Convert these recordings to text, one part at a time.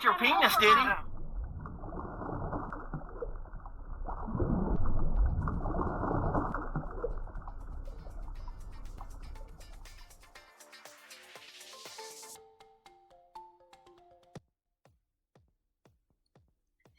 licked your penis, did he?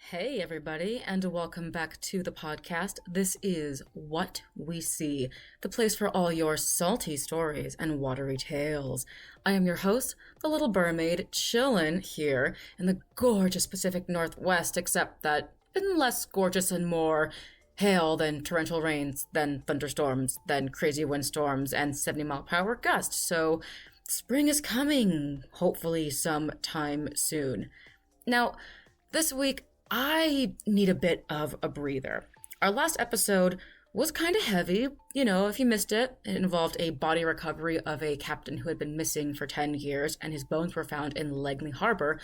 Hey everybody, and welcome back to the podcast. This is What We See, the place for all your salty stories and watery tales. I am your host, the little mermaid, chillin' here in the gorgeous Pacific Northwest, except that in less gorgeous and more hail than torrential rains, than thunderstorms, than crazy windstorms, and 70-mile-per-hour gusts. So spring is coming, hopefully sometime soon. Now, this week, I need a bit of a breather. Our last episode was kind of heavy. You know, if you missed it, it involved a body recovery of a captain who had been missing for 10 years, and his bones were found in Langley Harbor,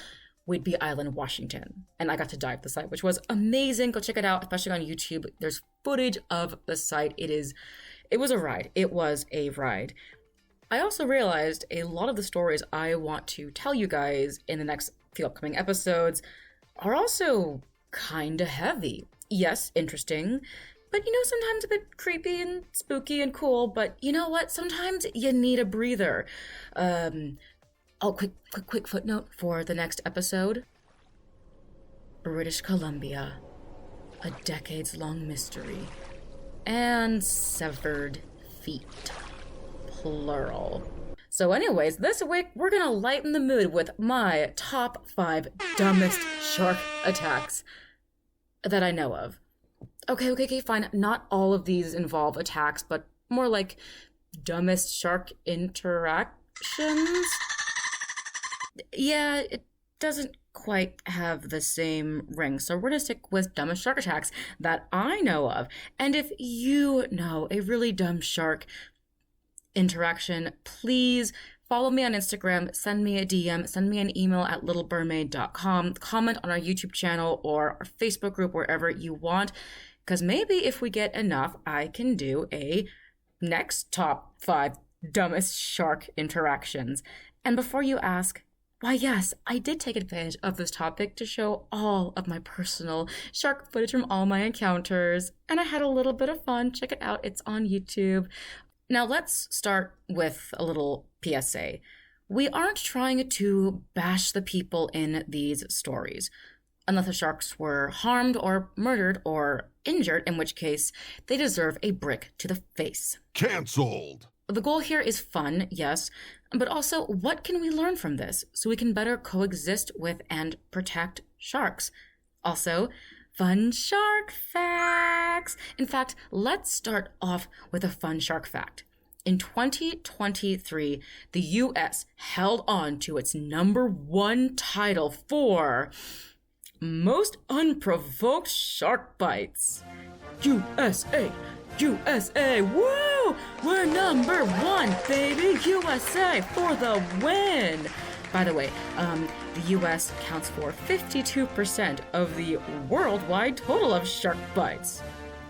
Whidbey Island, Washington. And I got to dive the site, which was amazing. Go check it out, especially on YouTube. There's footage of the site. It was a ride. It was a ride. I also realized a lot of the stories I want to tell you guys in the next few upcoming episodes are also kinda heavy. Yes, interesting, but sometimes a bit creepy and spooky and cool, but you know what? Sometimes you need a breather. Quick footnote for the next episode. British Columbia, a decades-long mystery, and severed feet, plural. So anyways, this week we're gonna lighten the mood with my top 5 dumbest shark attacks that I know of. Okay, fine. Not all of these involve attacks, but more like dumbest shark interactions. Yeah, it doesn't quite have the same ring, so we're gonna stick with dumbest shark attacks that I know of. And if you know a really dumb shark interaction, please follow me on Instagram, send me a DM, send me an email at littlemermaid.com, comment on our YouTube channel or our Facebook group, wherever you want, because maybe if we get enough, I can do a next top 5 dumbest shark interactions. And before you ask, why yes, I did take advantage of this topic to show all of my personal shark footage from all my encounters, and I had a little bit of fun. Check it out, it's on YouTube. Now let's start with a little PSA. We aren't trying to bash the people in these stories, unless the sharks were harmed or murdered or injured, in which case they deserve a brick to the face. Cancelled! The goal here is fun, yes, but also what can we learn from this so we can better coexist with and protect sharks? Also, fun shark facts! In fact, let's start off with a fun shark fact. In 2023, the U.S. held on to its #1 title for most unprovoked shark bites. USA! USA! Woo! We're #1, baby! USA for the win! By the way, the U.S. counts for 52% of the worldwide total of shark bites.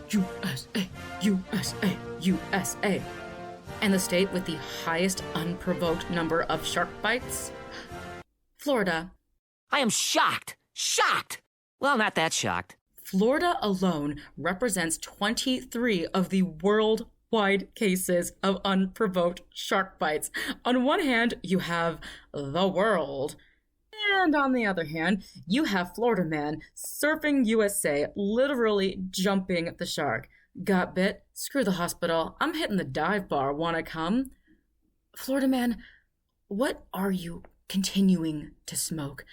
USA, USA, USA. And the state with the highest unprovoked number of shark bites? Florida. I am shocked! Shocked! Well, not that shocked. Florida alone represents 23 of the worldwide cases of unprovoked shark bites. On one hand, you have the world. And on the other hand, you have Florida man surfing USA, literally jumping the shark. Got bit? Screw the hospital. I'm hitting the dive bar. Wanna come? Florida man, what are you continuing to smoke?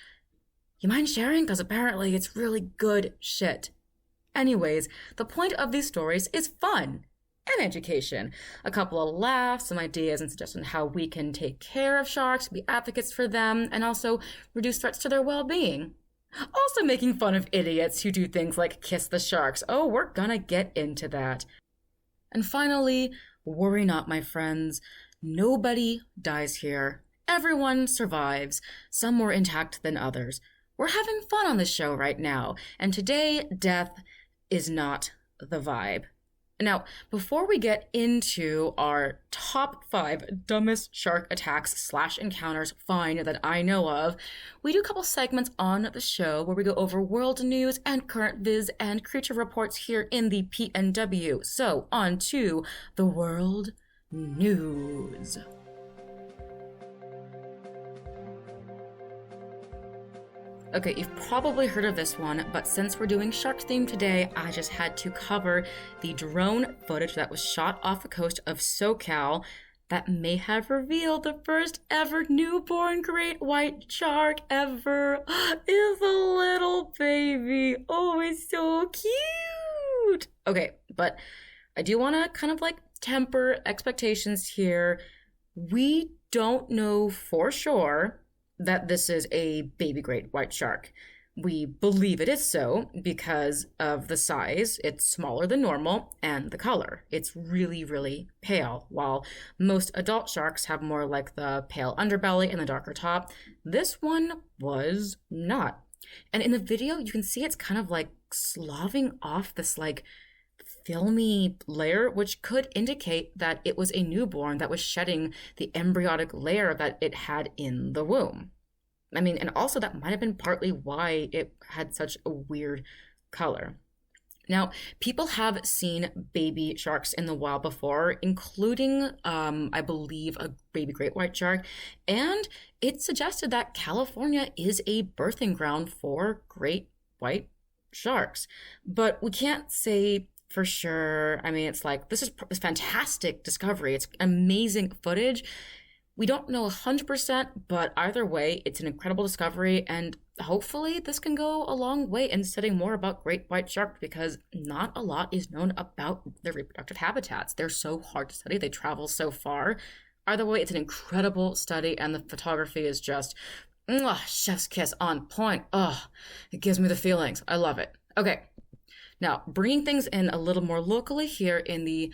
You mind sharing? Because apparently it's really good shit. Anyways, the point of these stories is fun and education. A couple of laughs, some ideas and suggestions how we can take care of sharks, be advocates for them, and also reduce threats to their well-being. Also making fun of idiots who do things like kiss the sharks. Oh, we're gonna get into that. And finally, worry not, my friends. Nobody dies here. Everyone survives. Some more intact than others. We're having fun on this show right now, and today, death is not the vibe. Now, before we get into our top 5 dumbest shark attacks / encounters fine that I know of, we do a couple segments on the show where we go over world news and current viz and creature reports here in the PNW. So, on to the world news. Okay, you've probably heard of this one, but since we're doing shark theme today, I just had to cover the drone footage that was shot off the coast of SoCal that may have revealed the first ever newborn great white shark ever is a little baby. Oh, it's so cute. Okay, but I do want to kind of like temper expectations here. We don't know for sure that this is a baby great white shark. We believe it is so because of the size. It's smaller than normal, and the color. It's really, really pale. While most adult sharks have more like the pale underbelly and the darker top, this one was not. And in the video, you can see it's kind of like sloughing off this like filmy layer, which could indicate that it was a newborn that was shedding the embryonic layer that it had in the womb. I mean, and also that might have been partly why it had such a weird color. Now, people have seen baby sharks in the wild before, including, I believe, a baby great white shark, and it suggested that California is a birthing ground for great white sharks. But we can't say for sure. I mean, it's like, this is fantastic discovery. It's amazing footage. We don't know 100%, but either way, it's an incredible discovery, and hopefully this can go a long way in studying more about great white sharks, because not a lot is known about their reproductive habitats. They're so hard to study. They travel so far. Either way, it's an incredible study, and the photography is just chef's kiss on point. It gives me the feelings. I love it. Okay. Now, bringing things in a little more locally here in the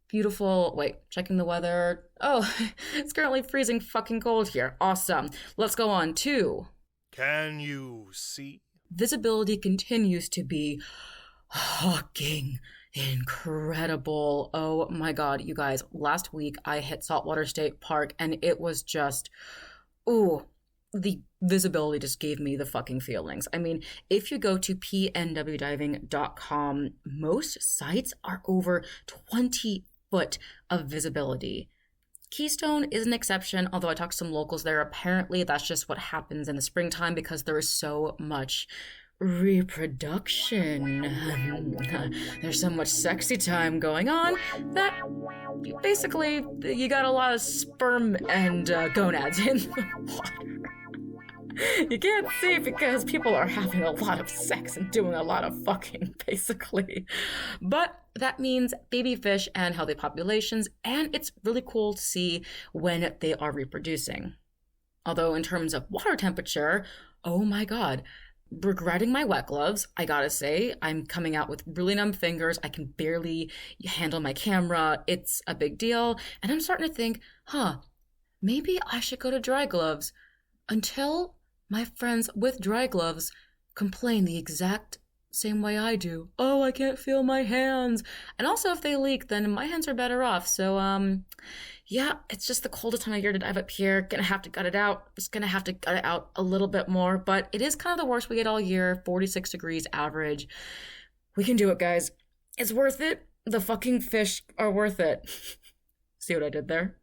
beautiful, checking the weather. Oh, it's currently freezing fucking cold here. Awesome. Let's go on to... Can you see? Visibility continues to be fucking incredible. Oh my god, you guys. Last week I hit Saltwater State Park and it was just... the visibility just gave me the fucking feelings. I mean, if you go to pnwdiving.com, most sites are over 20 foot of visibility. Keystone is an exception, although I talked to some locals there. Apparently, that's just what happens in the springtime because there is so much reproduction. There's so much sexy time going on that basically you got a lot of sperm and gonads in the water. You can't see because people are having a lot of sex and doing a lot of fucking, basically. But that means baby fish and healthy populations, and it's really cool to see when they are reproducing. Although in terms of water temperature, oh my god, regretting my wet gloves, I gotta say, I'm coming out with really numb fingers. I can barely handle my camera. It's a big deal. And I'm starting to think, maybe I should go to dry gloves, until my friends with dry gloves complain the exact same way I do. Oh, I can't feel my hands. And also if they leak, then my hands are better off. So, yeah, it's just the coldest time of year to dive up here. Gonna have to gut it out. Just gonna have to gut it out a little bit more. But it is kind of the worst we get all year. 46 degrees average. We can do it, guys. It's worth it. The fucking fish are worth it. See what I did there?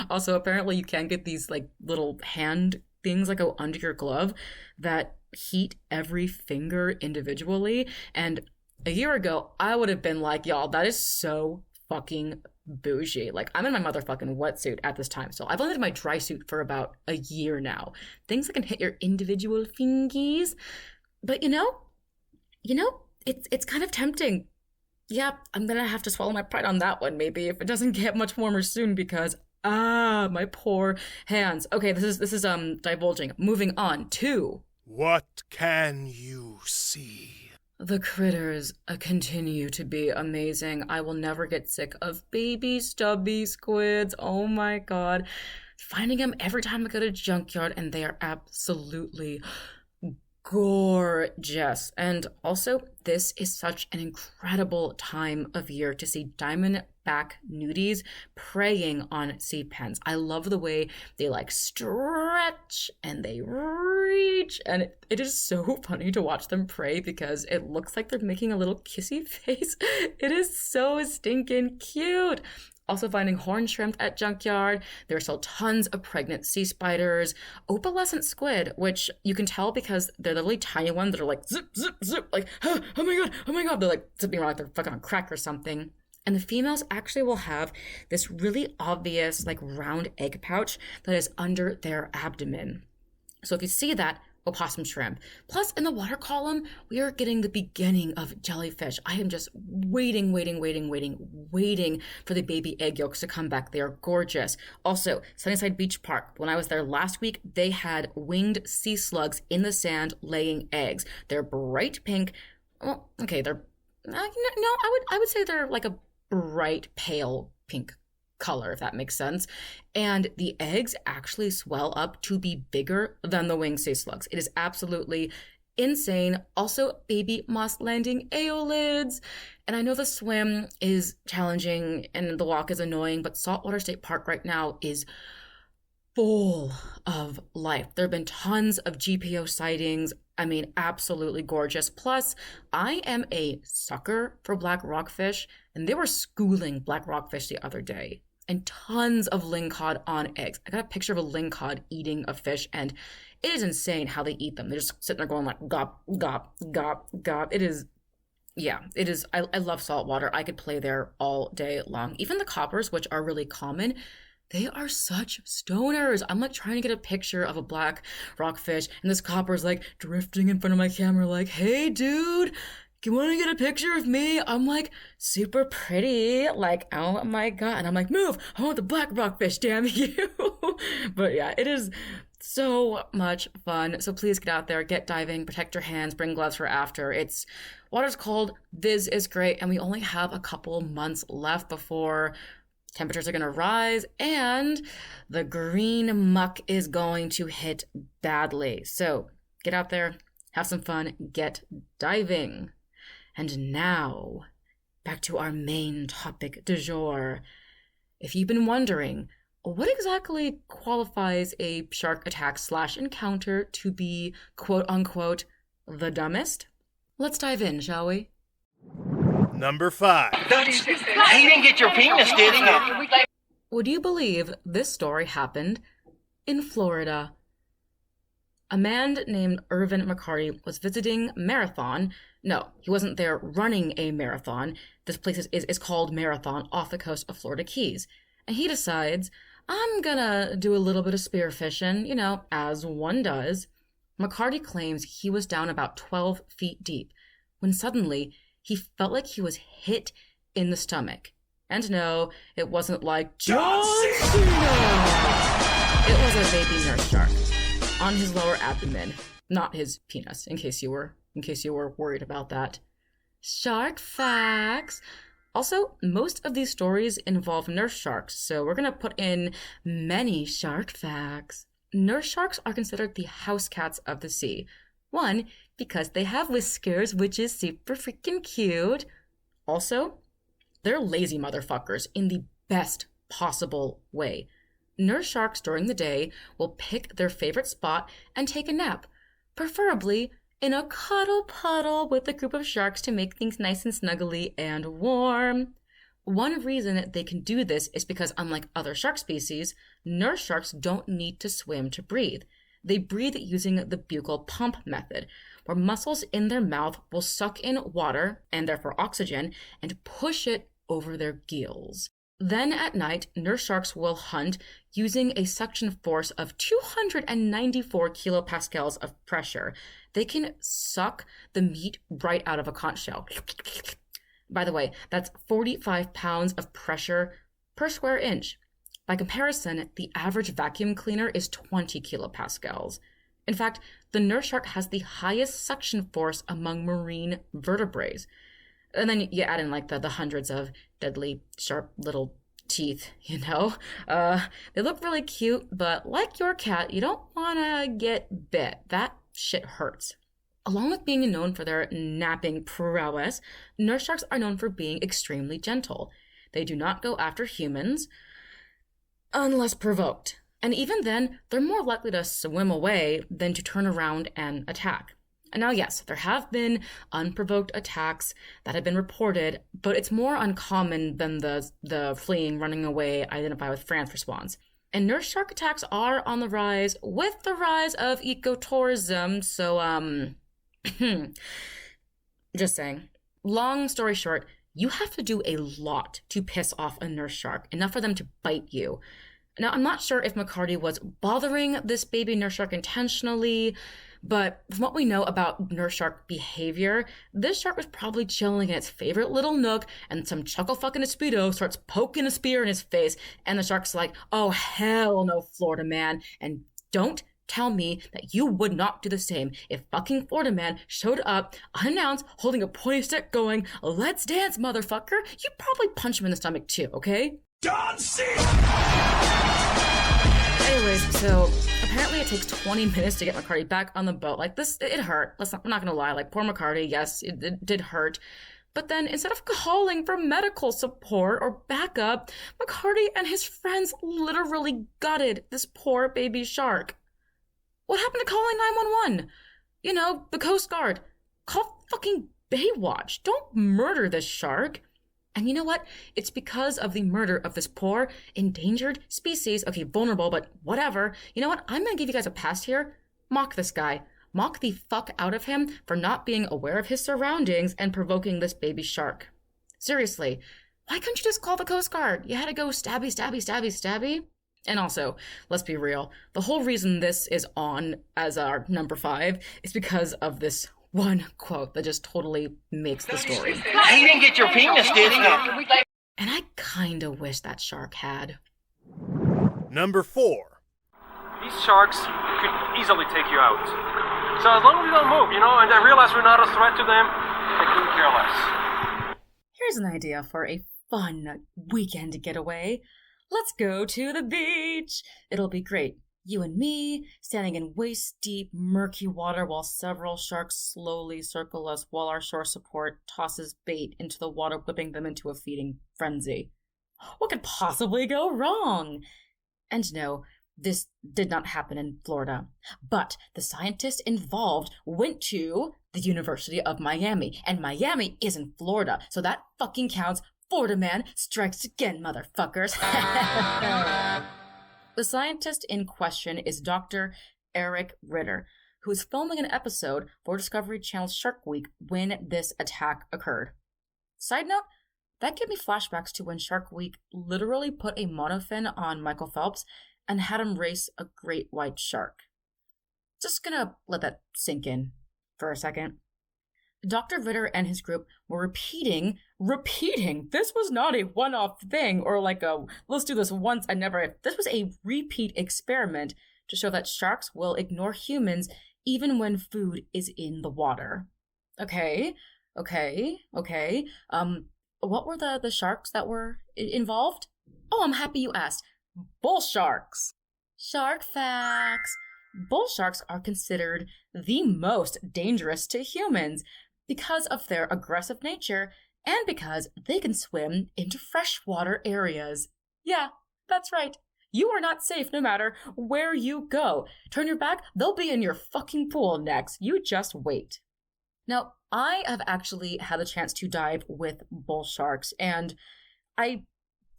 Also, apparently you can get these like little hand things that go under your glove that heat every finger individually. And a year ago, I would have been like, y'all, that is so fucking bougie. Like, I'm in my motherfucking wetsuit at this time. So I've only had my dry suit for about a year now. Things that can hit your individual fingies. But you know, it's kind of tempting. Yeah, I'm gonna have to swallow my pride on that one, maybe, if it doesn't get much warmer soon, because my poor hands. Okay, this is divulging. Moving on to... What can you see? The critters continue to be amazing. I will never get sick of baby stubby squids. Oh my god. Finding them every time I go to junkyard, and they are absolutely gorgeous. And also, this is such an incredible time of year to see diamondback nudies preying on sea pens. I love the way they like stretch and they reach, and it is so funny to watch them prey because it looks like they're making a little kissy face. It is so stinking cute. Also finding horn shrimp at junkyard. There are still tons of pregnant sea spiders, opalescent squid, which you can tell because they're the really tiny ones that are like zip, zip, zip, like, oh my god. They're like zipping around like they're fucking on crack or something. And the females actually will have this really obvious like round egg pouch that is under their abdomen. So if you see that, opossum shrimp. Plus, in the water column, we are getting the beginning of jellyfish. I am just waiting for the baby egg yolks to come back. They are gorgeous. Also, Sunnyside Beach Park. When I was there last week, they had winged sea slugs in the sand laying eggs. They're bright pink. Well, okay, they're no, I would say they're like a bright pale pink color, if that makes sense. And the eggs actually swell up to be bigger than the winged sea slugs. It is absolutely insane. Also, baby moss landing aeolids. And I know the swim is challenging and the walk is annoying, but Saltwater State Park right now is full of life. There have been tons of GPO sightings. I mean, absolutely gorgeous. Plus, I am a sucker for black rockfish, and they were schooling black rockfish the other day. And tons of lingcod on eggs. I got a picture of a lingcod eating a fish, and it is insane how they eat them. They're just sitting there going like, gop, gop, gop, gop. It is, I love salt water. I could play there all day long. Even the coppers, which are really common, they are such stoners. I'm like trying to get a picture of a black rockfish, and this copper's like drifting in front of my camera like, hey, dude, you want to get a picture of me? I'm like super pretty, like, oh my god. And I'm like, move, I want the black rockfish, damn you. But yeah, it is so much fun. So please get out there, get diving, protect your hands, bring gloves for after. Water's cold, this is great, and we only have a couple months left before temperatures are going to rise and the green muck is going to hit badly. So get out there, have some fun, get diving. And now, back to our main topic du jour. If you've been wondering, what exactly qualifies a shark attack / encounter to be quote unquote the dumbest? Let's dive in, shall we? Number 5. He didn't get your penis, did he? Would you believe this story happened in Florida? A man named Irvin McCarty was visiting Marathon. No, he wasn't there running a marathon. This place is called Marathon off the coast of Florida Keys. And he decides, I'm gonna do a little bit of spearfishing, as one does. McCarty claims he was down about 12 feet deep when suddenly he felt like he was hit in the stomach. And no, it wasn't like John Cena. It was a baby nurse shark on his lower abdomen, not his penis, in case you were worried about that. Shark facts. Also, most of these stories involve nurse sharks, so we're gonna put in many shark facts. Nurse sharks are considered the house cats of the sea. One, because they have whiskers, which is super freaking cute. Also, they're lazy motherfuckers in the best possible way. Nurse sharks during the day will pick their favorite spot and take a nap, preferably in a cuddle puddle with a group of sharks to make things nice and snuggly and warm. One reason they can do this is because, unlike other shark species, nurse sharks don't need to swim to breathe. They breathe using the buccal pump method, where muscles in their mouth will suck in water, and therefore oxygen, and push it over their gills. Then at night, nurse sharks will hunt using a suction force of 294 kilopascals of pressure. They can suck the meat right out of a conch shell. By the way, that's 45 pounds of pressure per square inch. By comparison, the average vacuum cleaner is 20 kilopascals. In fact, the nurse shark has the highest suction force among marine vertebrates. And then you add in like the hundreds of deadly, sharp little teeth, They look really cute, but like your cat, you don't want to get bit. That shit hurts. Along with being known for their napping prowess, nurse sharks are known for being extremely gentle. They do not go after humans unless provoked. And even then, they're more likely to swim away than to turn around and attack. And now, yes, there have been unprovoked attacks that have been reported, but it's more uncommon than the fleeing, running away, identify with France response. And nurse shark attacks are on the rise with the rise of ecotourism, so, just saying. Long story short, you have to do a lot to piss off a nurse shark, enough for them to bite you. Now, I'm not sure if McCarty was bothering this baby nurse shark intentionally, but from what we know about nurse shark behavior, this shark was probably chilling in its favorite little nook, and some chuckle fucking Speedo starts poking a spear in his face, and the shark's like, oh, hell no, Florida man, and don't tell me that you would not do the same if fucking Florida man showed up unannounced, holding a pointy stick going, let's dance, motherfucker. You'd probably punch him in the stomach too, okay? John C. Anyways, so apparently it takes 20 minutes to get McCarty back on the boat. Like, this, it hurt. I'm not gonna lie. Like, poor McCarty, yes, it did hurt. But then instead of calling for medical support or backup, McCarty and his friends literally gutted this poor baby shark. What happened to calling 911? You know, the Coast Guard. Call fucking Baywatch. Don't murder this shark. And you know what? It's because of the murder of this poor, endangered species. Okay, vulnerable, but whatever. You know what? I'm gonna give you guys a pass here. Mock this guy. Mock the fuck out of him for not being aware of his surroundings and provoking this baby shark. Seriously, why couldn't you just call the Coast Guard? You had to go stabby, stabby, stabby, stabby. And also, let's be real, the whole reason this is on as our number 5 is because of this one quote that just totally makes the story. He didn't get your penis, did he? And I kinda wish that shark had. Number 4. These sharks could easily take you out. So as long as we don't move, and they realize we're not a threat to them, they couldn't care less. Here's an idea for a fun weekend getaway. Let's go to the beach. It'll be great. You and me, standing in waist-deep, murky water while several sharks slowly circle us while our shore support tosses bait into the water, whipping them into a feeding frenzy. What could possibly go wrong? And no, this did not happen in Florida. But the scientists involved went to the University of Miami, and Miami is in Florida, so that fucking counts. Florida man strikes again, motherfuckers. The scientist in question is Dr. Eric Ritter, who is filming an episode for Discovery Channel's Shark Week when this attack occurred. Side note, that gave me flashbacks to when Shark Week literally put a monofin on Michael Phelps and had him race a great white shark. Just gonna let that sink in for a second. Dr. Ritter and his group were repeating, this was not a one-off thing or like a, let's do this once and never. This was a repeat experiment to show that sharks will ignore humans even when food is in the water. Okay. What were the sharks that were involved? Oh, I'm happy you asked. Bull sharks. Shark facts. Bull sharks are considered the most dangerous to humans because of their aggressive nature and because they can swim into freshwater areas. Yeah, that's right. You are not safe no matter where you go. Turn your back, they'll be in your fucking pool next. You just wait. Now, I have actually had the chance to dive with bull sharks, and I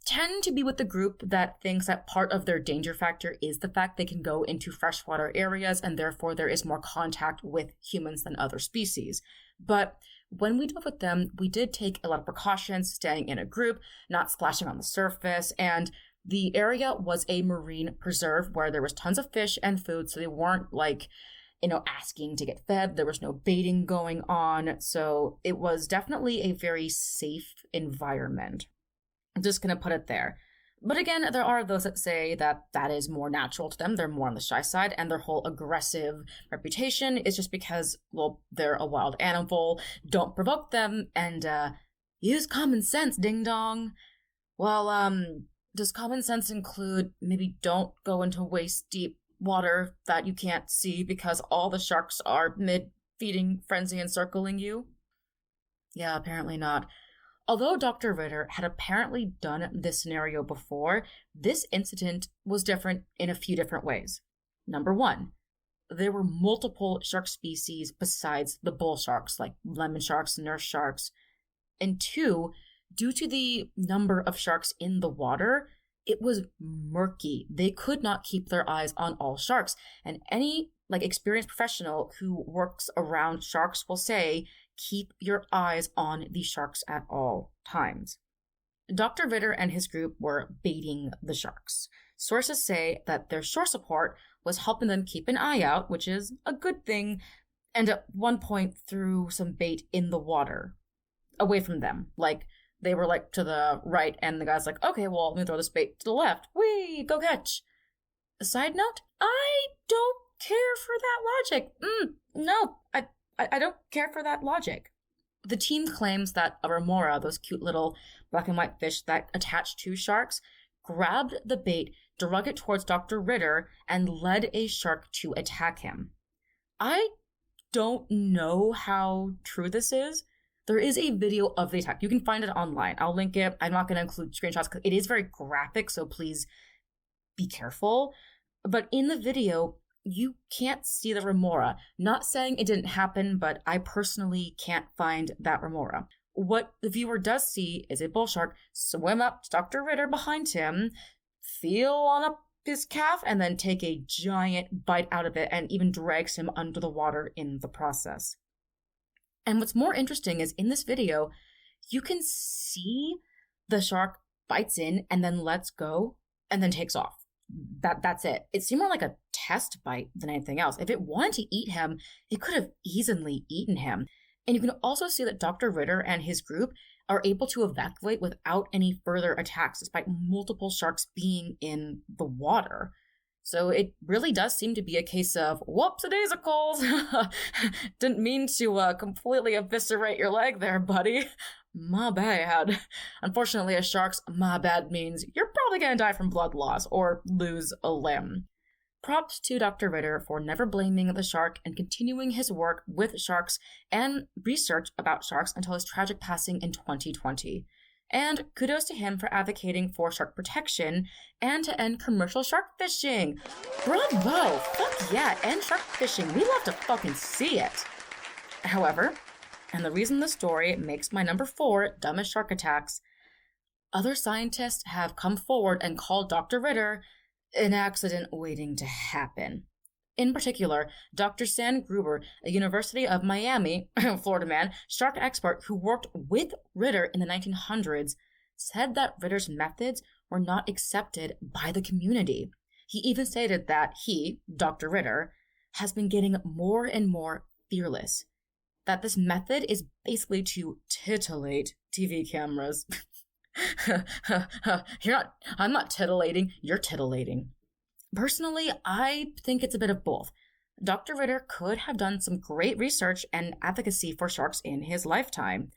tend to be with the group that thinks that part of their danger factor is the fact they can go into freshwater areas and therefore there is more contact with humans than other species. But when we dove with them, we did take a lot of precautions, staying in a group, not splashing on the surface, and the area was a marine preserve where there was tons of fish and food, so they weren't asking to get fed. There was no baiting going on, so it was definitely a very safe environment. I'm just going to put it there. But again, there are those that say that that is more natural to them. They're more on the shy side, and their whole aggressive reputation is just because, well, they're a wild animal. Don't provoke them, and use common sense, ding-dong. Well, does common sense include maybe don't go into waist-deep water that you can't see because all the sharks are feeding frenzy encircling you? Yeah, apparently not. Although Dr. Ritter had apparently done this scenario before, this incident was different in a few different ways. Number one, there were multiple shark species besides the bull sharks, like lemon sharks, nurse sharks. And two, due to the number of sharks in the water, it was murky. They could not keep their eyes on all sharks. And any experienced professional who works around sharks will say, keep your eyes on the sharks at all times. Dr. Ritter and his group were baiting the sharks. Sources say that their shore support was helping them keep an eye out, which is a good thing, and at one point threw some bait in the water, away from them. They were to the right, and the guy's like, okay, well, let me throw this bait to the left. Whee, go catch. A side note, I don't care for that logic. No, I don't care for that logic. The team claims that a remora, those cute little black and white fish that attach to sharks, grabbed the bait, drug it towards Dr. Ritter, and led a shark to attack him. I don't know how true this is. There is a video of the attack. You can find it online. I'll link it. I'm not going to include screenshots because it is very graphic, so please be careful. But in the video, you can't see the remora. Not saying it didn't happen, but I personally can't find that remora. What the viewer does see is a bull shark swim up to Dr. Ritter behind him, feel on up his calf, and then take a giant bite out of it and even drags him under the water in the process. And what's more interesting is in this video, you can see the shark bites in and then lets go and then takes off. That's it. It seemed more like a test bite than anything else. If it wanted to eat him, it could have easily eaten him. And you can also see that Dr. Ritter and his group are able to evacuate without any further attacks, despite multiple sharks being in the water. So it really does seem to be a case of, whoopsie-daisicles! Didn't mean to completely eviscerate your leg there, buddy. My bad. Unfortunately, a shark's my bad means you're probably gonna die from blood loss or lose a limb. Props to Dr. Ritter for never blaming the shark and continuing his work with sharks and research about sharks until his tragic passing in 2020. And kudos to him for advocating for shark protection and to end commercial shark fishing. Bravo! Fuck yeah, end shark fishing. We love to fucking see it. However, and the reason the story makes my number 4 dumbest shark attacks, other scientists have come forward and called Dr. Ritter an accident waiting to happen. In particular, Dr. Stan Gruber, a University of Miami, Florida man, shark expert who worked with Ritter in the 1900s, said that Ritter's methods were not accepted by the community. He even stated that he, Dr. Ritter, has been getting more and more fearless. That this method is basically to titillate TV cameras. I'm not titillating, you're titillating. Personally, I think it's a bit of both. Dr. Ritter could have done some great research and advocacy for sharks in his lifetime,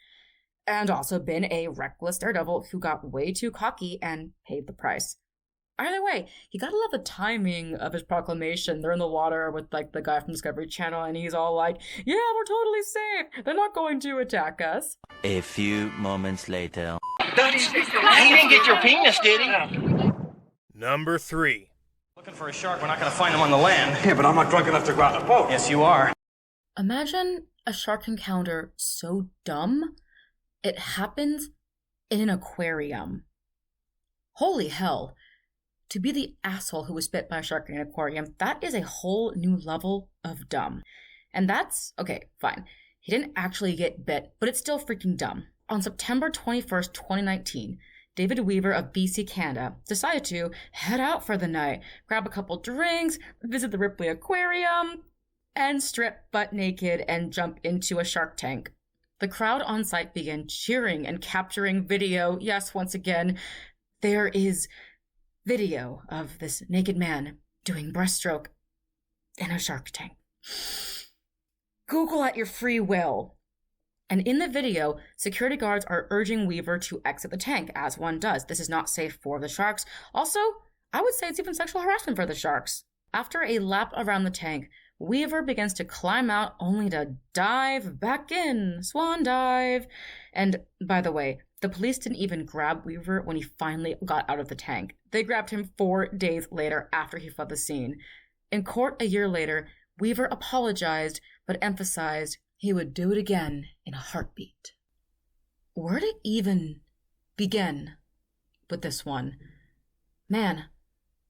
and also been a reckless daredevil who got way too cocky and paid the price. Either way, you gotta love the timing of his proclamation. They're in the water with the guy from Discovery Channel, and he's all like, yeah, we're totally safe. They're not going to attack us. A few moments later. He didn't get your penis, did he? Number 3. Looking for a shark, we're not going to find him on the land. Yeah, but I'm not drunk enough to go out in a boat. Yes, you are. Imagine a shark encounter so dumb, it happens in an aquarium. Holy hell. To be the asshole who was bit by a shark in an aquarium, that is a whole new level of dumb. And that's, okay, fine. He didn't actually get bit, but it's still freaking dumb. On September 21st, 2019, David Weaver of BC, Canada, decided to head out for the night, grab a couple drinks, visit the Ripley Aquarium, and strip butt naked and jump into a shark tank. The crowd on site began cheering and capturing video. Yes, once again, there is video of this naked man doing breaststroke in a shark tank. Google at your free will. And in the video, security guards are urging Weaver to exit the tank, as one does. This is not safe for the sharks. Also, I would say it's even sexual harassment for the sharks. After a lap around the tank, Weaver begins to climb out only to dive back in. Swan dive. And by the way, the police didn't even grab Weaver when he finally got out of the tank. They grabbed him 4 days later after he fled the scene. In court a year later, Weaver apologized but emphasized he would do it again in a heartbeat. Where'd it even begin with this one? Man,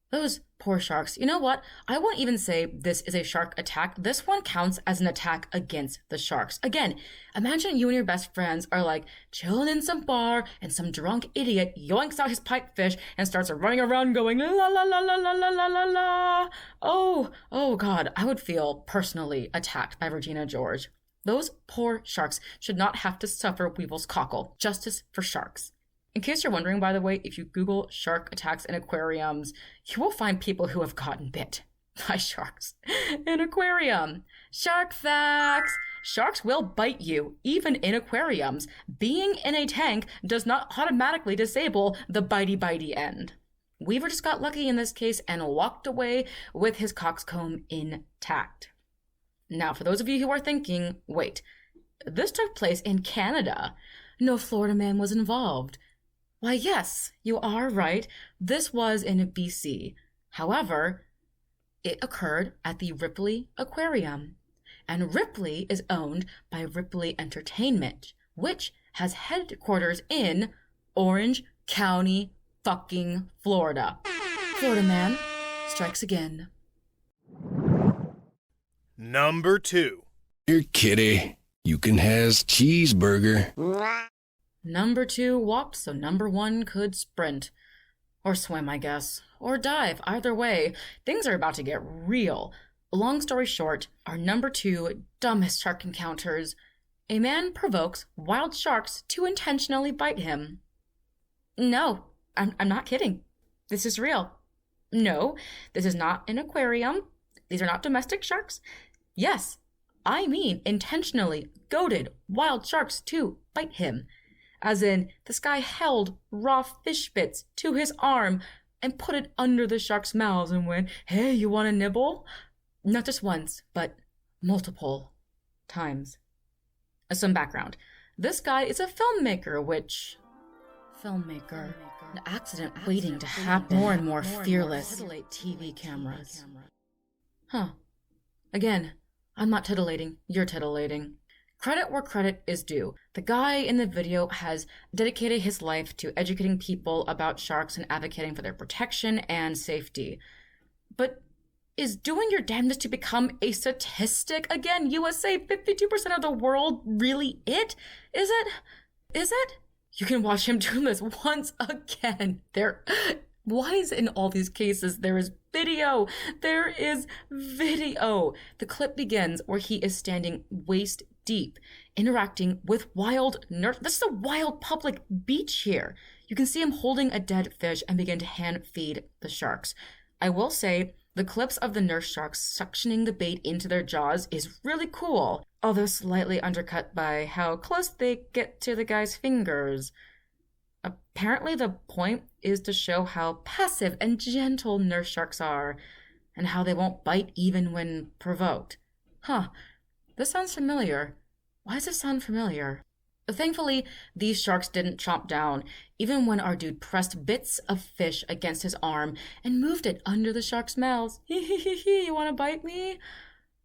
those poor sharks. You know what? I won't even say this is a shark attack. This one counts as an attack against the sharks. Again, imagine you and your best friends are like chilling in some bar and some drunk idiot yoinks out his pipefish and starts running around going la la la la la la la la la. Oh God, I would feel personally attacked by Regina George. Those poor sharks should not have to suffer Weevil's cockle. Justice for sharks. In case you're wondering, by the way, if you Google shark attacks in aquariums, you will find people who have gotten bit by sharks in aquarium. Shark facts! Sharks will bite you, even in aquariums. Being in a tank does not automatically disable the bitey end. Weaver just got lucky in this case and walked away with his coxcomb intact. Now, for those of you who are thinking, wait, this took place in Canada. No Florida man was involved. Why, yes, you are right. This was in BC. However, it occurred at the Ripley Aquarium. And Ripley is owned by Ripley Entertainment, which has headquarters in Orange County, fucking Florida. Florida man strikes again. Number 2. Here, kitty. You can has cheeseburger. Number 2 walked so number 1 could sprint. Or swim, I guess. Or dive. Either way, things are about to get real. Long story short, our number 2 dumbest shark encounters. A man provokes wild sharks to intentionally bite him. No, I'm not kidding. This is real. No, this is not an aquarium. These are not domestic sharks. Yes, I mean intentionally goaded wild sharks to bite him. As in, this guy held raw fish bits to his arm and put it under the shark's mouths and went, "Hey, you want a nibble?" Not just once, but multiple times. Some background. This guy is a filmmaker, Filmmaker. An accident waiting to happen. More and more fearless. TV cameras. Huh. Again, I'm not titillating, you're titillating. Credit where credit is due. The guy in the video has dedicated his life to educating people about sharks and advocating for their protection and safety. But is doing your damnedest to become a statistic again? USA, 52% of the world, really it? Is it? Is it? You can watch him do this once again. Why is in all these cases there is video? There is video. The clip begins where he is standing waist deep, interacting with wild nurse. This is a wild public beach here. You can see him holding a dead fish and begin to hand feed the sharks. I will say the clips of the nurse sharks suctioning the bait into their jaws is really cool, although slightly undercut by how close they get to the guy's fingers. Apparently the point is to show how passive and gentle nurse sharks are, and how they won't bite even when provoked. Huh, this sounds familiar. Why does this sound familiar? Thankfully, these sharks didn't chomp down, even when our dude pressed bits of fish against his arm and moved it under the shark's mouths. You wanna bite me?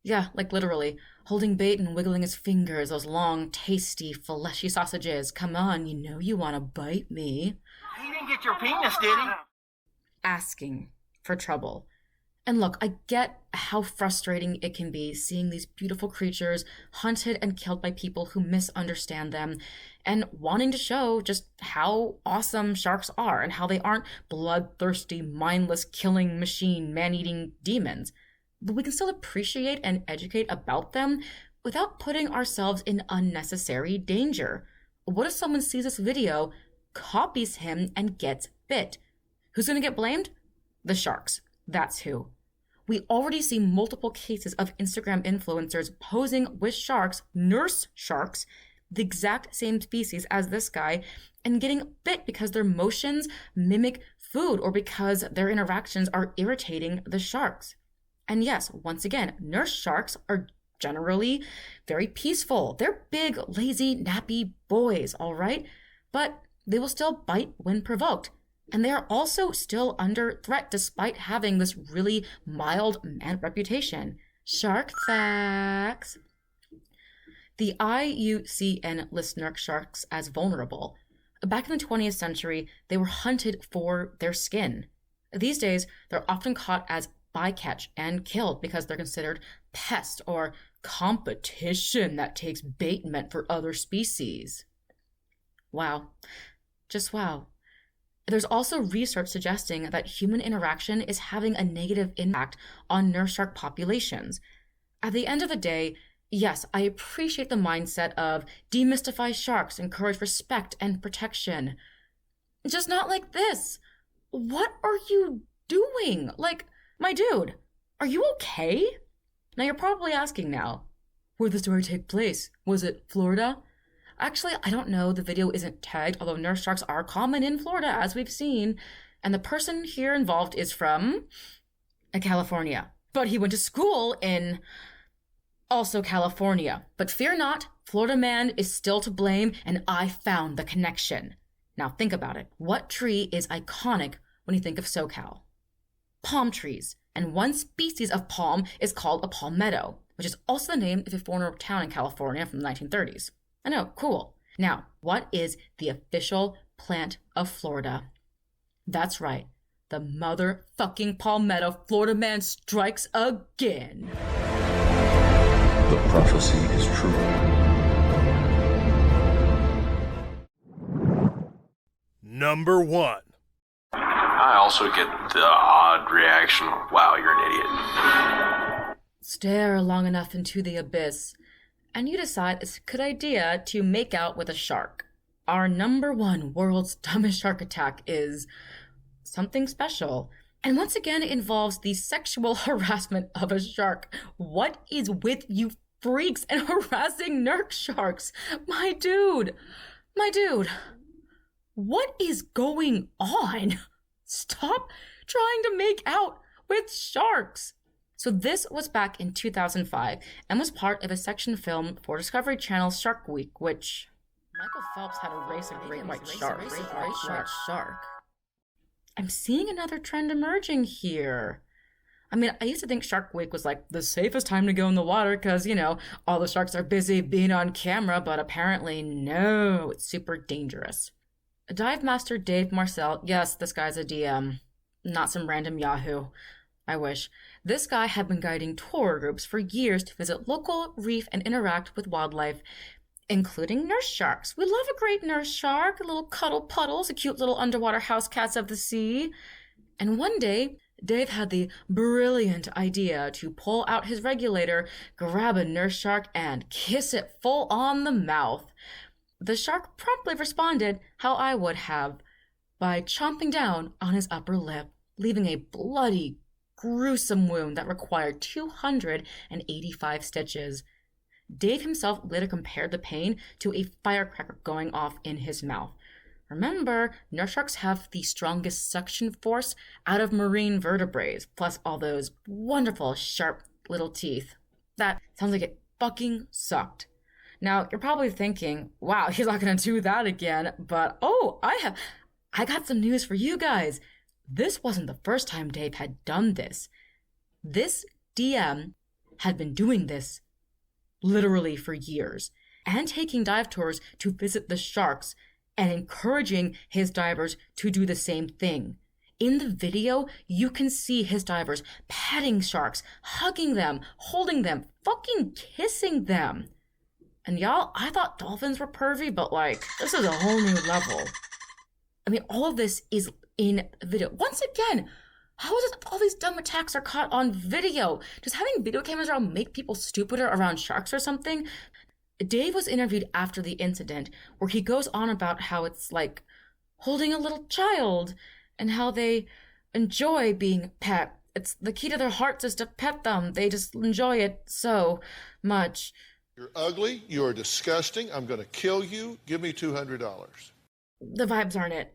Yeah, like literally, holding bait and wiggling his fingers, those long, tasty, fleshy sausages. Come on, you know you want to bite me. He didn't get your penis, did he? Asking for trouble. And look, I get how frustrating it can be seeing these beautiful creatures hunted and killed by people who misunderstand them, and wanting to show just how awesome sharks are and how they aren't bloodthirsty, mindless, killing machine, man-eating demons. But we can still appreciate and educate about them without putting ourselves in unnecessary danger. What if someone sees this video, copies him, and gets bit? Who's going to get blamed? The sharks. That's who. We already see multiple cases of Instagram influencers posing with sharks, nurse sharks, the exact same species as this guy, and getting bit because their motions mimic food or because their interactions are irritating the sharks. And yes, once again, nurse sharks are generally very peaceful. They're big, lazy, nappy boys, all right? But they will still bite when provoked. And they are also still under threat despite having this really mild reputation. Shark facts. The IUCN lists nurse sharks as vulnerable. Back in the 20th century, they were hunted for their skin. These days, they're often caught as bycatch and killed because they're considered pests or competition that takes bait meant for other species. Wow. Just wow. There's also research suggesting that human interaction is having a negative impact on nurse shark populations. At the end of the day, yes, I appreciate the mindset of demystify sharks, encourage respect and protection. Just not like this. What are you doing? Like, my dude, are you okay? Now you're probably asking now, where did the story take place? Was it Florida? Actually, I don't know. The video isn't tagged, although nurse sharks are common in Florida, as we've seen. And the person here involved is from California. But he went to school in also California. But fear not, Florida man is still to blame, and I found the connection. Now think about it. What tree is iconic when you think of SoCal? Palm trees. And one species of palm is called a palmetto, which is also the name of a former town in California from the 1930s. I know, cool. Now, what is the official plant of Florida? That's right. The motherfucking palmetto. Florida man strikes again. The prophecy is true. Number 1. I also get the odd reaction, wow, you're an idiot. Stare long enough into the abyss, and you decide it's a good idea to make out with a shark. Our number 1 world's dumbest shark attack is something special. And once again, it involves the sexual harassment of a shark. What is with you freaks and harassing nurse sharks? My dude, what is going on? Stop trying to make out with sharks. So this was back in 2005 and was part of a section film for Discovery Channel's Shark Week, which Michael Phelps had to race a great white shark. I'm seeing another trend emerging here. I mean, I used to think Shark Week was like the safest time to go in the water because, you know, all the sharks are busy being on camera, but apparently no, it's super dangerous. Dive master Dave Marcel, yes, this guy's a DM, not some random Yahoo. I wish. This guy had been guiding tour groups for years to visit local reef and interact with wildlife, including nurse sharks. We love a great nurse shark, a little cuddle puddles, a cute little underwater house cats of the sea. And one day, Dave had the brilliant idea to pull out his regulator, grab a nurse shark, and kiss it full on the mouth. The shark promptly responded how I would have, by chomping down on his upper lip, leaving a bloody, gruesome wound that required 285 stitches. Dave himself later compared the pain to a firecracker going off in his mouth. Remember, nurse sharks have the strongest suction force out of marine vertebrates, plus all those wonderful, sharp little teeth. That sounds like it fucking sucked. Now, you're probably thinking, wow, he's not gonna do that again, but I got some news for you guys. This wasn't the first time Dave had done this. This DM had been doing this literally for years, and taking dive tours to visit the sharks and encouraging his divers to do the same thing. In the video, you can see his divers petting sharks, hugging them, holding them, fucking kissing them. And y'all, I thought dolphins were pervy, but like, this is a whole new level. I mean, all of this is in video. Once again, how is it that all these dumb attacks are caught on video? Does having video cameras around make people stupider around sharks or something? Dave was interviewed after the incident, where he goes on about how it's like holding a little child and how they enjoy being pet. It's the key to their hearts is to pet them. They just enjoy it so much. You're ugly. You're disgusting. I'm going to kill you. Give me $200. The vibes aren't it.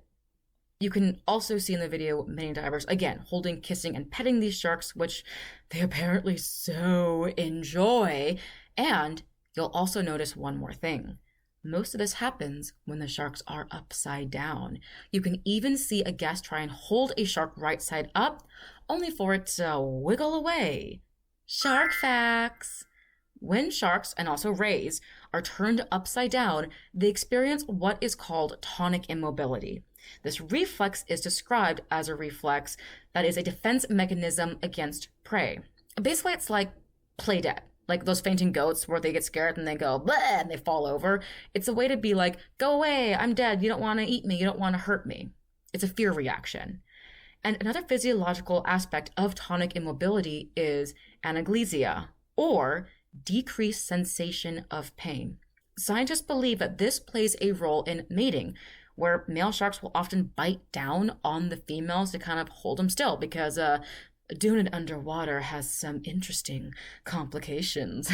You can also see in the video many divers, again, holding, kissing, and petting these sharks, which they apparently so enjoy. And you'll also notice one more thing. Most of this happens when the sharks are upside down. You can even see a guest try and hold a shark right side up, only for it to wiggle away. Shark facts! When sharks, and also rays, are turned upside down, they experience what is called tonic immobility. This reflex is described as a reflex that is a defense mechanism against prey. Basically, it's like play dead. Like those fainting goats where they get scared and they go, bleh, and they fall over. It's a way to be like, go away, I'm dead, you don't want to eat me, you don't want to hurt me. It's a fear reaction. And another physiological aspect of tonic immobility is anaglesia, or decreased sensation of pain. Scientists believe that this plays a role in mating, where male sharks will often bite down on the females to kind of hold them still because doing it underwater has some interesting complications.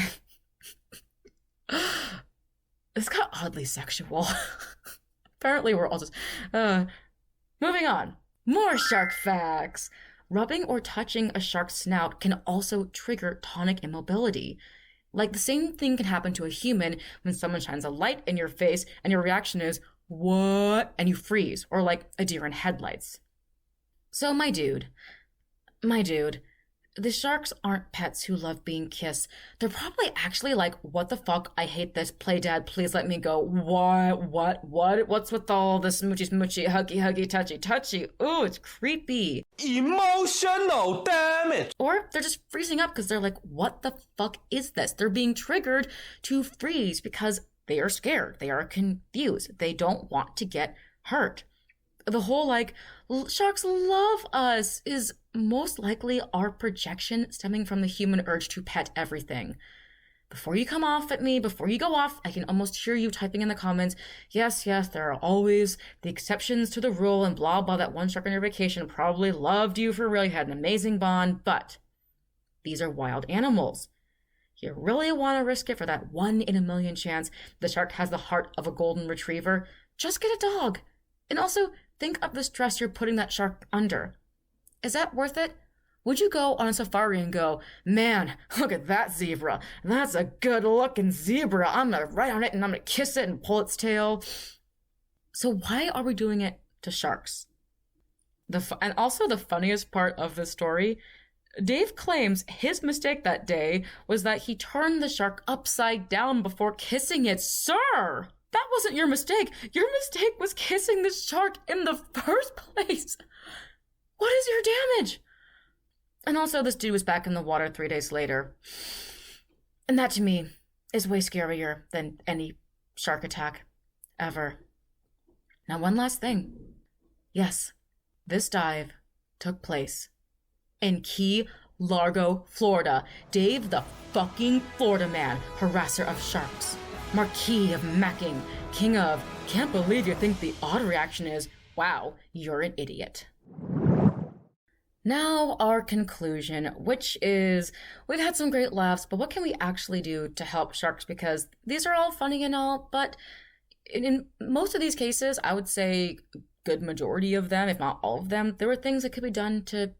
This got oddly sexual. Apparently we're all just... Moving on. More shark facts. Rubbing or touching a shark's snout can also trigger tonic immobility. Like the same thing can happen to a human when someone shines a light in your face and your reaction is, what? And you freeze, or like a deer in headlights. So my dude, the sharks aren't pets who love being kissed. They're probably actually like, what the fuck? I hate this. Play dead. Please let me go. What? What's with all this smoochy, huggy, touchy? Ooh, it's creepy. Emotional damage. Or they're just freezing up because they're like, what the fuck is this? They're being triggered to freeze because they are scared. They are confused. They don't want to get hurt. The whole like, sharks love us is most likely our projection stemming from the human urge to pet everything. Before you come off at me, before you go off, I can almost hear you typing in the comments, yes, there are always the exceptions to the rule and blah, blah, that one shark on your vacation probably loved you for real, you had an amazing bond, but these are wild animals. You really want to risk it for that 1 in a million chance the shark has the heart of a golden retriever? Just get a dog. And also, think of the stress you're putting that shark under. Is that worth it? Would you go on a safari and go, man, look at that zebra. That's a good looking zebra. I'm going to ride on it and I'm going to kiss it and pull its tail. So why are we doing it to sharks? And also the funniest part of this story, Dave claims his mistake that day was that he turned the shark upside down before kissing it. Sir, that wasn't your mistake. Your mistake was kissing the shark in the first place. What is your damage? And also, this dude was back in the water 3 days later. And that, to me, is way scarier than any shark attack ever. Now, one last thing. Yes, this dive took place in Key Largo, Florida. Dave, the fucking Florida man, harasser of sharks. Marquis of Macking, king of, can't believe you think the odd reaction is, wow, you're an idiot. Now our conclusion, which is, we've had some great laughs, but what can we actually do to help sharks? Because these are all funny and all, but in most of these cases, I would say good majority of them, if not all of them, there were things that could be done to,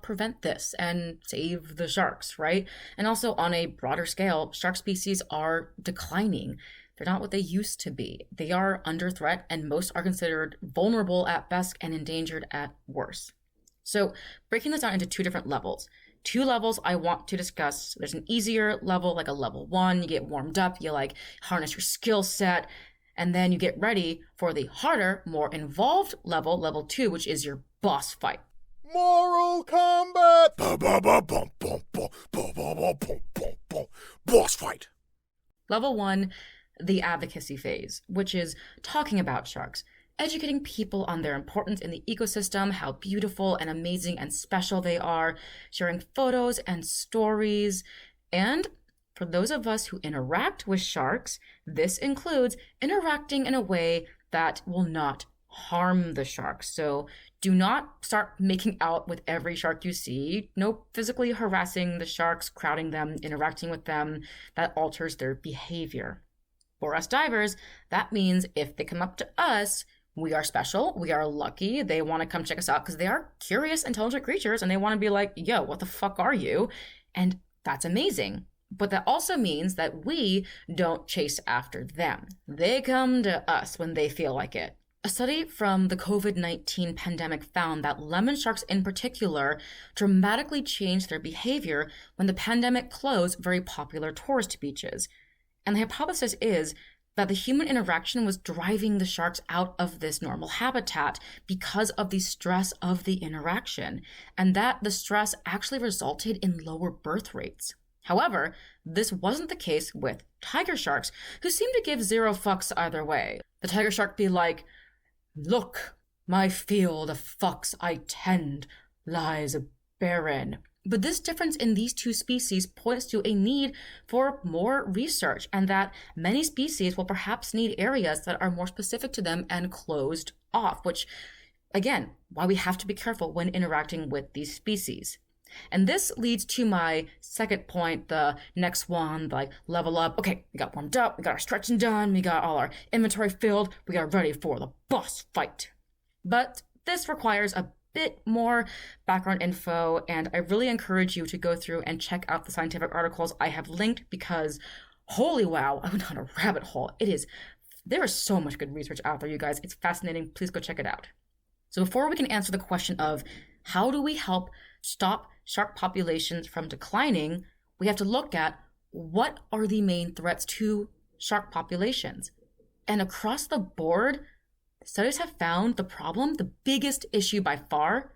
prevent this and save the sharks, right? And also on a broader scale, shark species are declining. They're not what they used to be. They are under threat, and most are considered vulnerable at best and endangered at worst. So breaking this down into 2 different levels. 2 levels I want to discuss. There's an easier level, like a level 1. You get warmed up, you harness your skill set, and then you get ready for the harder, more involved level 2, which is your boss fight. Moral combat! Boss fight! Level 1, the advocacy phase, which is talking about sharks, educating people on their importance in the ecosystem, how beautiful and amazing and special they are, sharing photos and stories. And for those of us who interact with sharks, this includes interacting in a way that will not harm the sharks. So do not start making out with every shark you see. No physically harassing the sharks, crowding them, interacting with them. That alters their behavior. For us divers, that means if they come up to us, we are special, we are lucky, they want to come check us out because they are curious, intelligent creatures and they want to be like, yo, what the fuck are you? And that's amazing. But that also means that we don't chase after them. They come to us when they feel like it. A study from the COVID-19 pandemic found that lemon sharks in particular dramatically changed their behavior when the pandemic closed very popular tourist beaches. And the hypothesis is that the human interaction was driving the sharks out of this normal habitat because of the stress of the interaction, and that the stress actually resulted in lower birth rates. However, this wasn't the case with tiger sharks, who seem to give zero fucks either way. The tiger shark be like, look, my field of fucks I tend lies barren. But this difference in these two species points to a need for more research, and that many species will perhaps need areas that are more specific to them and closed off, which, again, why we have to be careful when interacting with these species. And this leads to my second point, the next one, like level up. Okay, we got warmed up, we got our stretching done, we got all our inventory filled, we are ready for the boss fight. But this requires a bit more background info, and I really encourage you to go through and check out the scientific articles I have linked because, holy wow, I went down a rabbit hole. There is so much good research out there, you guys. It's fascinating. Please go check it out. So before we can answer the question of how do we help stop shark populations from declining, we have to look at what are the main threats to shark populations. And across the board, studies have found the biggest issue by far,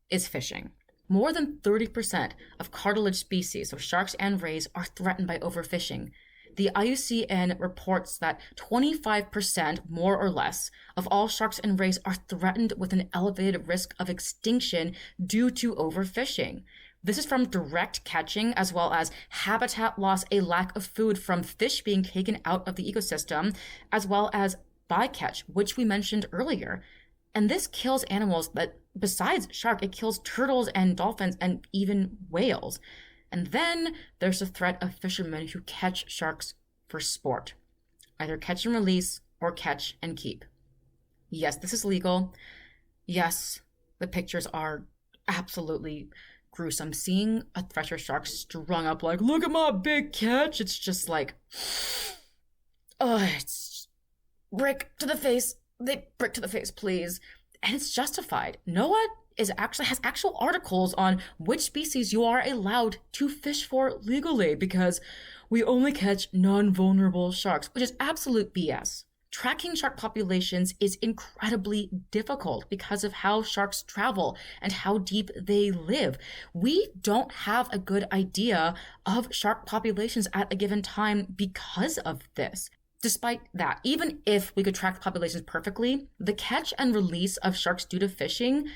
is fishing. More than 30% of cartilage species, so sharks and rays, are threatened by overfishing. The IUCN reports that 25%, more or less, of all sharks and rays are threatened with an elevated risk of extinction due to overfishing. This is from direct catching as well as habitat loss, a lack of food from fish being taken out of the ecosystem, as well as bycatch, which we mentioned earlier. And this kills animals that, besides shark, it kills turtles and dolphins and even whales. And then there's the threat of fishermen who catch sharks for sport, either catch and release or catch and keep. Yes, this is legal. Yes, the pictures are absolutely gruesome. Seeing a thresher shark strung up like, look at my big catch, it's just like, oh, it's brick to the face. Brick to the face, please. And it's justified. NOAA has actual articles on which species you are allowed to fish for legally, because we only catch non-vulnerable sharks, which is absolute BS. Tracking shark populations is incredibly difficult because of how sharks travel and how deep they live. We don't have a good idea of shark populations at a given time because of this. Despite that, even if we could track populations perfectly, the catch and release of sharks due to fishing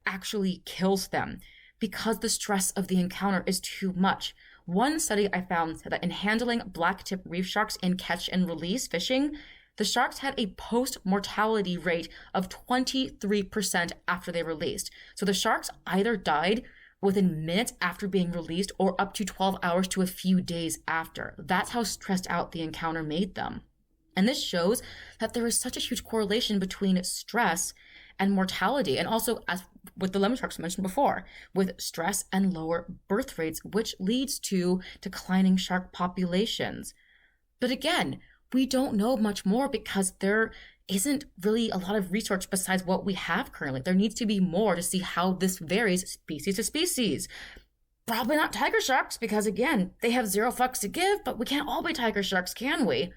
actually kills them because the stress of the encounter is too much. One study I found said that in handling blacktip reef sharks in catch and release fishing, the sharks had a post-mortality rate of 23% after they released. So the sharks either died within minutes after being released or up to 12 hours to a few days after. That's how stressed out the encounter made them. And this shows that there is such a huge correlation between stress and mortality, and also, as with the lemon sharks mentioned before, with stress and lower birth rates, which leads to declining shark populations. But again, we don't know much more because there isn't really a lot of research besides what we have currently. There needs to be more to see how this varies species to species. Probably not tiger sharks, because again, they have zero fucks to give, but we can't all be tiger sharks, can we?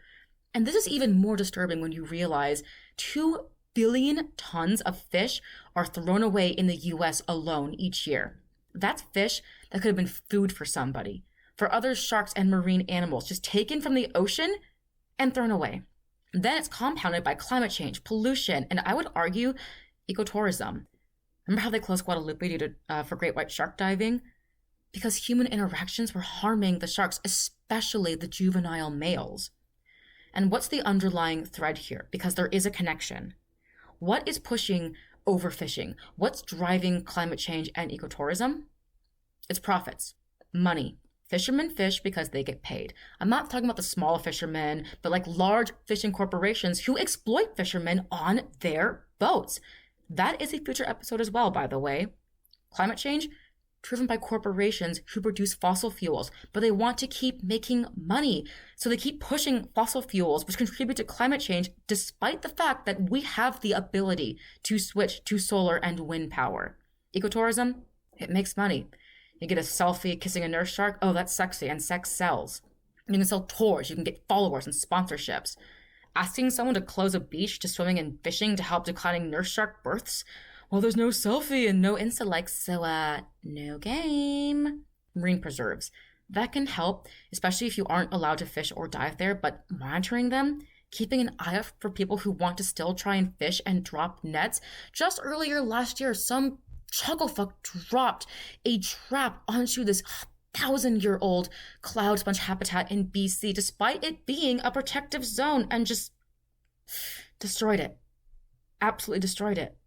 And this is even more disturbing when you realize 2 billion tons of fish are thrown away in the US alone each year. That's fish that could have been food for somebody, for other sharks and marine animals, just taken from the ocean and thrown away. Then it's compounded by climate change, pollution, and I would argue ecotourism. Remember how they closed Guadalupe for great white shark diving? Because human interactions were harming the sharks, especially the juvenile males. And what's the underlying thread here? Because there is a connection. What is pushing overfishing? What's driving climate change and ecotourism? It's profits, money, Fishermen fish because they get paid. I'm not talking about the small fishermen, but like large fishing corporations who exploit fishermen on their boats. That is a future episode as well, by the way. Climate change, driven by corporations who produce fossil fuels, but they want to keep making money. So they keep pushing fossil fuels, which contribute to climate change, despite the fact that we have the ability to switch to solar and wind power. Ecotourism, it makes money. You get a selfie kissing a nurse shark. Oh, that's sexy, and sex sells. You can sell tours. You can get followers and sponsorships. Asking someone to close a beach to swimming and fishing to help declining nurse shark births? Well, there's no selfie and no Insta likes, so no game. Marine preserves. That can help, especially if you aren't allowed to fish or dive there, but monitoring them, keeping an eye out for people who want to still try and fish and drop nets. Just earlier last year, some chucklefuck dropped a trap onto this 1,000-year-old cloud sponge habitat in BC, despite it being a protective zone, and just destroyed it. Absolutely destroyed it.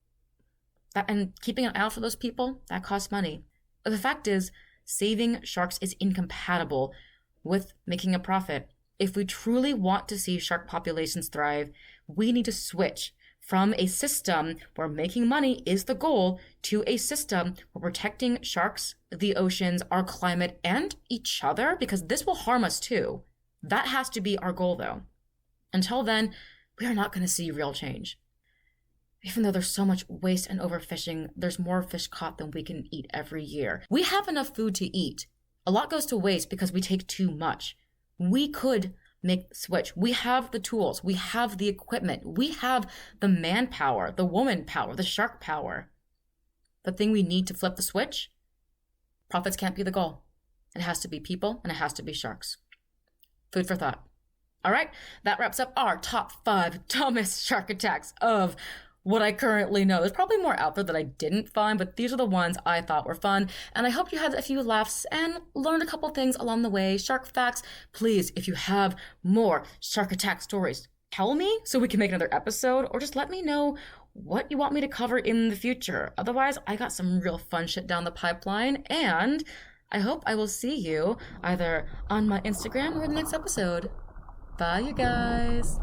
And keeping an eye out for those people, that costs money. But the fact is, saving sharks is incompatible with making a profit. If we truly want to see shark populations thrive, we need to switch from a system where making money is the goal to a system where protecting sharks, the oceans, our climate, and each other, because this will harm us too. That has to be our goal, though. Until then, we are not going to see real change. Even though there's so much waste and overfishing, there's more fish caught than we can eat every year. We have enough food to eat. A lot goes to waste because we take too much. We could make the switch. We have the tools. We have the equipment. We have the manpower, the woman power, the shark power. The thing we need to flip the switch? Profits can't be the goal. It has to be people and it has to be sharks. Food for thought. All right, that wraps up our top 5 dumbest shark attacks of what I currently know. There's probably more out there that I didn't find, but these are the ones I thought were fun. And I hope you had a few laughs and learned a couple things along the way. Shark facts, please, if you have more shark attack stories, tell me so we can make another episode, or just let me know what you want me to cover in the future. Otherwise, I got some real fun shit down the pipeline, and I hope I will see you either on my Instagram or the next episode. Bye, you guys.